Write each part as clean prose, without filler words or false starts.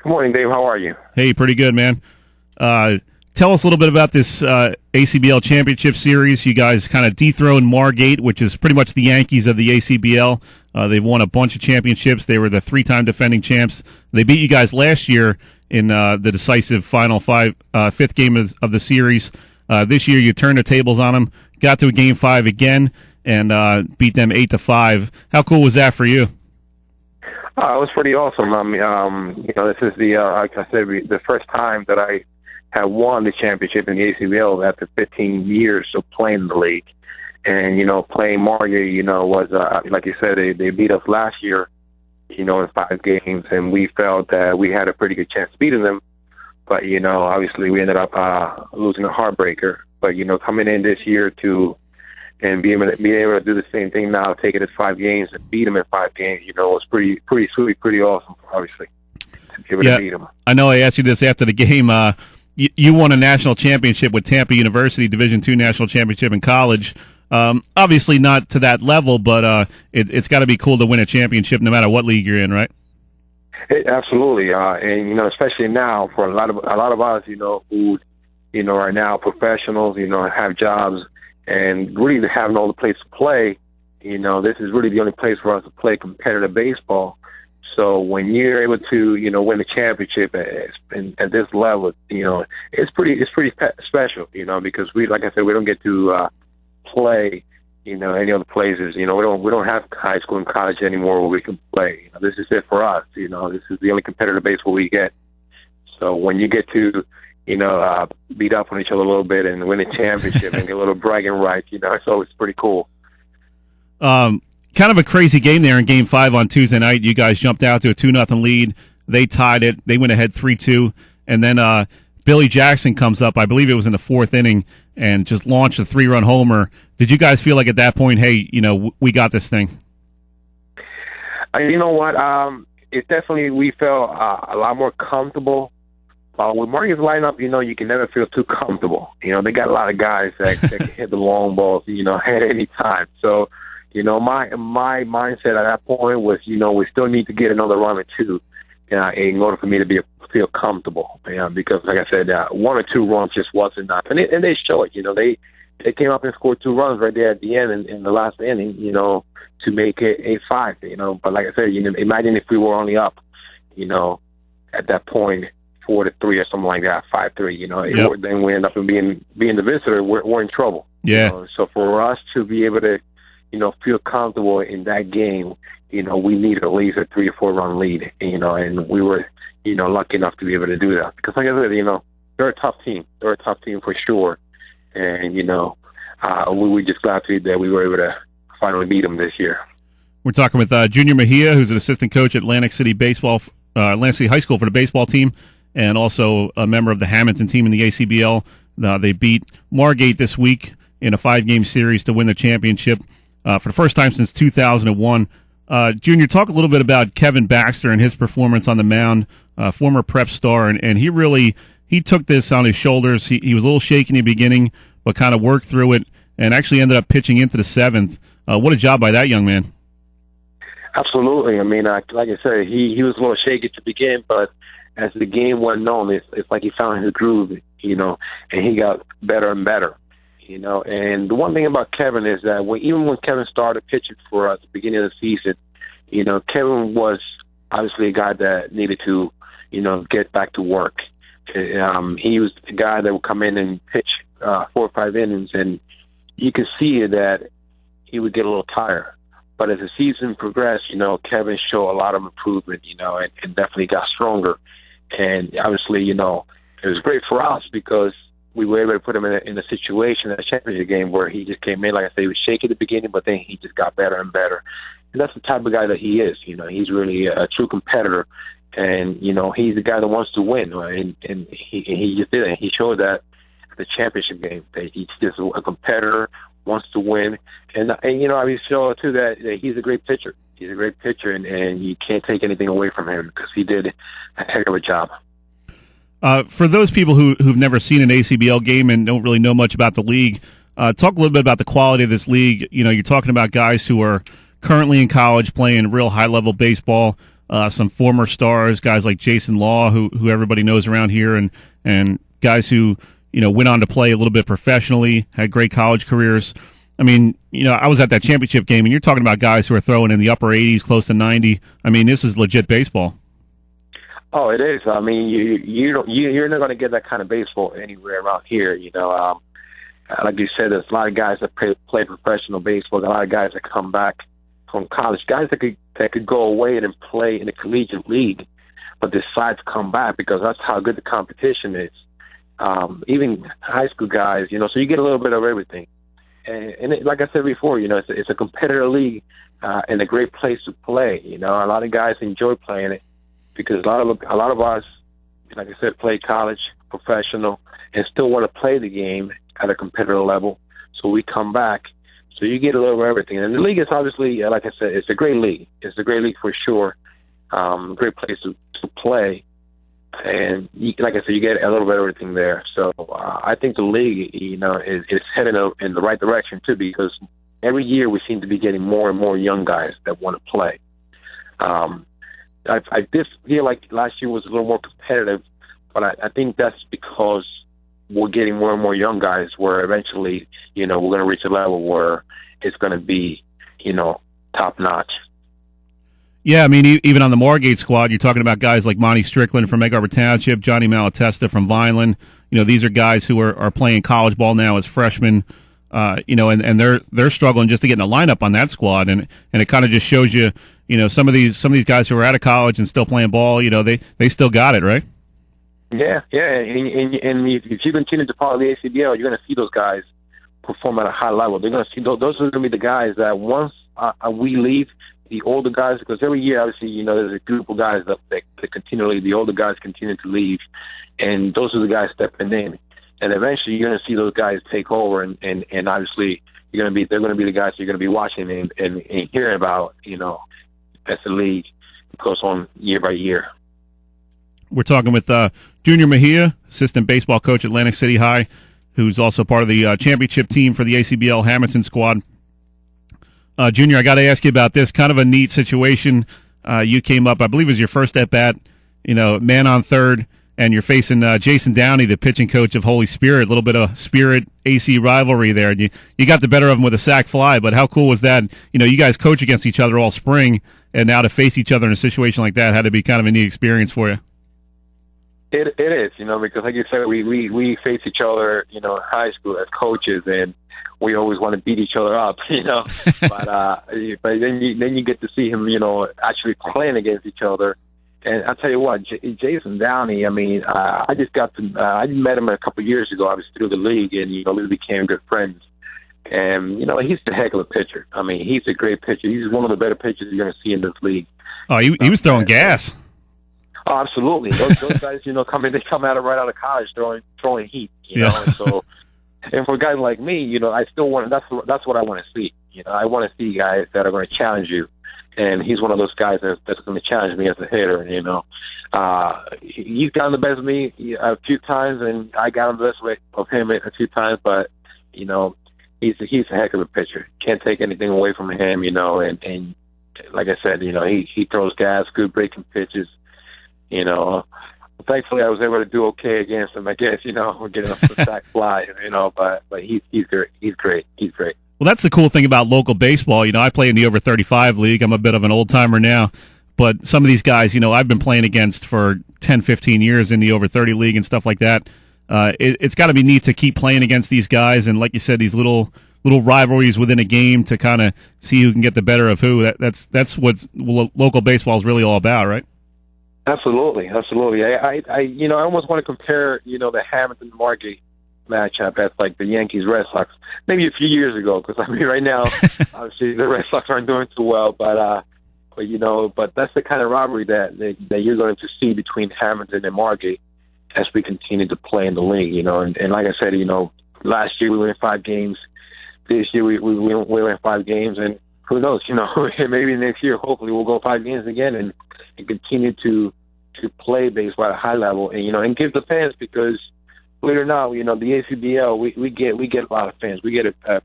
Good morning, Dave. How are you? Hey, pretty good, man. Tell us a little bit about this ACBL Championship Series. You guys kind of dethroned Margate, which is pretty much the Yankees of the ACBL. They've won a bunch of championships. They were the three-time defending champs. They beat you guys last year in the decisive final fifth game of the series. This year, you turned the tables on them, got to a Game 5 again, and beat them 8-5. How cool was that for you? It was pretty awesome. This is like I said, the first time that I have won the championship in the ACBL after 15 years of playing in the league. And, playing Margate, was, like you said, they beat us last year, in 5 games, and we felt that we had a pretty good chance of beating them. But, obviously we ended up losing a heartbreaker. But, coming in this year and being able to do the same thing now, take it at 5 games and beat them in 5 games, was pretty sweet, pretty awesome, obviously, to be able to beat them. I know I asked you this after the game. You won a national championship with Tampa University, Division II national championship in college. Obviously not to that level, but it's got to be cool to win a championship no matter what league you're in, right? Absolutely, and especially now for a lot of us, who are now professionals, have jobs and really have no other place to play. This is really the only place for us to play competitive baseball. So when you're able to, win a championship at this level, it's pretty special, because like I said, we don't get to play, any other places. We don't have high school and college anymore where we can play. This is it for us. This is the only competitive baseball we get. So when you get to, beat up on each other a little bit and win a championship and get a little bragging rights, it's always pretty cool. Kind of a crazy game there in Game 5 on Tuesday night. You guys jumped out to a 2-0 lead. They tied it. They went ahead 3-2. And then Billy Jackson comes up, I believe it was in the 4th inning, and just launched a 3-run homer. Did you guys feel like at that point, hey, we got this thing? You know what? It definitely, we felt a lot more comfortable. With Margate's lineup, you can never feel too comfortable. They got a lot of guys that can hit the long balls, at any time. So, my mindset at that point was, we still need to get another run or two in order for me to feel comfortable. Because, like I said, 1 or 2 runs just wasn't enough. And they show it. They came up and scored 2 runs right there at the end in the last inning, to make it 8-5. But like I said, imagine if we were only up, at that point, 4-3 or something like that, 5-3. Yep. Then we end up being the visitor. We're in trouble. Yeah. So for us to be able to, feel comfortable in that game, we needed at least a 3 or 4 run lead. And we were, lucky enough to be able to do that. Because like I said, they're a tough team. They're a tough team for sure. And we were just glad that we were able to finally beat them this year. We're talking with Junior Mejia, who's an assistant coach at Atlantic City High School for the baseball team, and also a member of the Hammonton team in the ACBL. They beat Margate this week in a 5-game series to win the championship for the first time since 2001. Junior, talk a little bit about Kevin Baxter and his performance on the mound, former prep star, and he took this on his shoulders. He was a little shaky in the beginning, but kind of worked through it and actually ended up pitching into the 7th. What a job by that young man. Absolutely. I mean, like I said, he was a little shaky to begin, but as the game went on, it's like he found his groove, and he got better and better, And the one thing about Kevin is that even when Kevin started pitching for us at the beginning of the season, Kevin was obviously a guy that needed to, get back to work. He was the guy that would come in and pitch 4 or 5 innings, and you could see that he would get a little tired. But as the season progressed, Kevin showed a lot of improvement, and definitely got stronger. And obviously, it was great for us because we were able to put him in a situation, a championship game, where he just came in, like I say, he was shaky at the beginning, but then he just got better and better. And that's the type of guy that he is. He's really a true competitor. And, he's the guy that wants to win. Right? And he just did it. He showed that at the championship game, that he's just a competitor, wants to win. And I showed, too, that he's a great pitcher. He's a great pitcher, and you can't take anything away from him because he did a heck of a job. For those people who've never seen an ACBL game and don't really know much about the league, talk a little bit about the quality of this league. You're talking about guys who are currently in college playing real high-level baseball. some former stars, guys like Jason Law, who everybody knows around here, and guys who went on to play a little bit professionally, had great college careers. I mean, I was at that championship game, and you're talking about guys who are throwing in the upper 80s, close to 90. I mean, this is legit baseball. Oh, it is. I mean, you're not going to get that kind of baseball anywhere around here. Like you said, there's a lot of guys that play professional baseball. A lot of guys that come back from college, guys that could go away and play in the collegiate league, but decide to come back because that's how good the competition is. Even high school guys, so you get a little bit of everything. And like I said before, it's a competitive league and a great place to play. A lot of guys enjoy playing it because a lot of us, like I said, play college, professional, and still want to play the game at a competitive level. So we come back. So you get a little of everything. And the league is obviously, like I said, it's a great league. It's a great league for sure. Great place to play. And like I said, you get a little bit of everything there. So I think the league, is heading in the right direction too, because every year we seem to be getting more and more young guys that want to play. I did feel like last year was a little more competitive, but I think that's because we're getting more and more young guys where eventually, we're going to reach a level where it's going to be, top notch. Yeah, I mean, even on the Margate squad, you're talking about guys like Monty Strickland from Egg Harbor Township, Johnny Malatesta from Vineland. These are guys who are playing college ball now as freshmen, and they're struggling just to get in a lineup on that squad, and it kind of just shows you, some of these guys who are out of college and still playing ball, they still got it, right? Yeah, and if you continue to follow the ACBL, you're going to see those guys perform at a high level. They're going to see those are going to be the guys that once we leave, the older guys, because every year, obviously, there's a group of guys that continually, the older guys continue to leave, and those are the guys stepping in. And eventually, you're going to see those guys take over, and obviously, they're going to be the guys you're going to be watching and hearing about, as the league goes on year by year. We're talking with Junior Mejia, assistant baseball coach at Atlantic City High, who's also part of the championship team for the ACBL Hammonton squad. Junior, I got to ask you about this. Kind of a neat situation. You came up, I believe it was your first at-bat, man on third, and you're facing Jason Downey, the pitching coach of Holy Spirit. A little bit of Spirit AC rivalry there. And you got the better of him with a sac fly, but how cool was that? You guys coach against each other all spring, and now to face each other in a situation like that had to be kind of a neat experience for you. It is, because like you said, we face each other, in high school as coaches, and we always want to beat each other up, but then you get to see him, actually playing against each other. And I'll tell you what, Jason Downey, I mean, I met him a couple of years ago, obviously through the league, and, we became good friends. And, he's a heck of a pitcher. I mean, he's a great pitcher. He's one of the better pitchers you're going to see in this league. Oh, he was throwing gas. Oh, absolutely. Those guys, they come right out of college throwing heat, and so. And for guys like me, I still want. That's what I want to see. I want to see guys that are going to challenge you, and he's one of those guys that's going to challenge me as a hitter. He's gotten the best of me a few times, and I got the best of him a few times. But he's a heck of a pitcher. Can't take anything away from him. And like I said, he throws gas, good breaking pitches. Thankfully, I was able to do okay against him. I guess we're getting a sack fly. But he's great. He's great. Well, that's the cool thing about local baseball. I play in the over 35 league. I'm a bit of an old timer now, but some of these guys, I've been playing against for 10, 15 years in the over 30 league and stuff like that. It's got to be neat to keep playing against these guys, and like you said, these little rivalries within a game to kind of see who can get the better of who. That's what local baseball is really all about, right? Absolutely. I almost want to compare, the Hammonton Margate matchup as like the Yankees Red Sox, maybe a few years ago. Because right now, obviously the Red Sox aren't doing too well, but that's the kind of rivalry that you're going to see between Hammonton and Margate as we continue to play in the league. And like I said, last year we won 5 games. This year we won 5 games, and who knows? Maybe next year, hopefully, we'll go 5 games again and continue to play baseball at a high level, and give the fans, because believe it or not, the ACBL, we get a lot of fans. We get a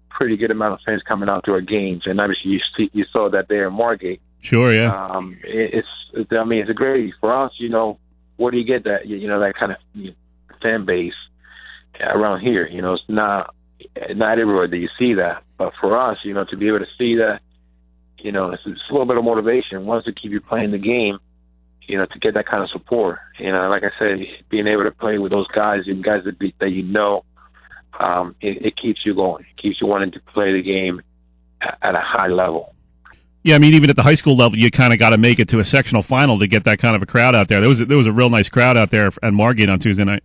pretty good amount of fans coming out to our games, and obviously you saw that there in Margate. Sure, yeah. I mean, it's a great for us. You know, where do you get that? You know, that kind of fan base around here. You know, it's not everywhere that you see that. But for us, you know, to be able to see that, you know, it's a little bit of motivation. Once to keep you playing the game, you know, to get that kind of support. You know, like I said, being able to play with those guys and guys that you know, it keeps you going. It keeps you wanting to play the game at a high level. Yeah, I mean, even at the high school level, you kind of got to make it to a sectional final to get that kind of a crowd out there. There was a real nice crowd out there at Margate on Tuesday night.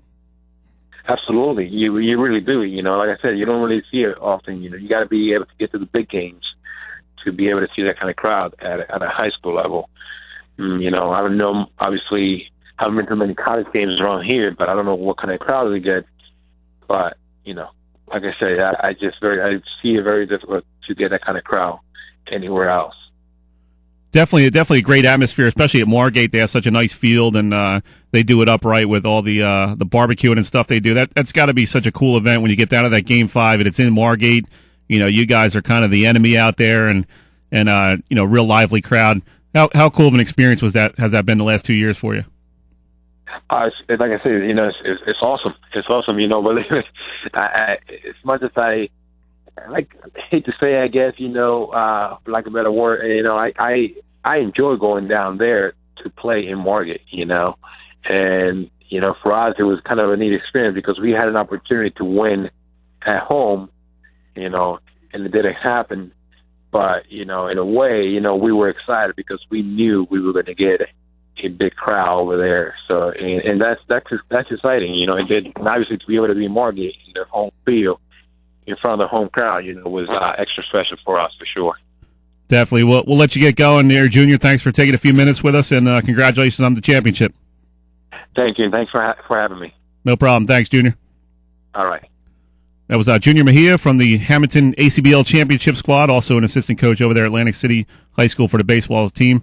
Absolutely, you really do. You know, like I said, you don't really see it often. You know, you got to be able to get to the big games to be able to see that kind of crowd at a high school level. You know, I don't know. Obviously, I haven't been to many college games around here, but I don't know what kind of crowd we get. But you know, like I say, I see it very difficult to get that kind of crowd anywhere else. Definitely a great atmosphere, especially at Margate. They have such a nice field, and they do it upright with all the barbecuing and stuff they do. That's got to be such a cool event when you get down to that Game 5 and it's in Margate. You know, you guys are kind of the enemy out there, and you know, real lively crowd. How cool of an experience has that been the last 2 years for you? Like I said, you know, it's awesome. It's awesome. You know, believe it. As much as I hate to say, I guess, you know, for lack of a better word, you know, I enjoy going down there to play in Margate, you know, and you know, for us it was kind of a neat experience because we had an opportunity to win at home, you know, and it didn't happen. But you know, in a way, you know, we were excited because we knew we were going to get a big crowd over there. So, and that's exciting, you know. And obviously to be able to be in Margate in their home field in front of the home crowd, you know, was extra special for us for sure. Definitely. We'll let you get going there, Junior. Thanks for taking a few minutes with us, and congratulations on the championship. Thank you. Thanks for having me. No problem. Thanks, Junior. All right. That was Junior Mejia from the Hammonton ACBL championship squad, also an assistant coach over there at Atlantic City High School for the baseball team.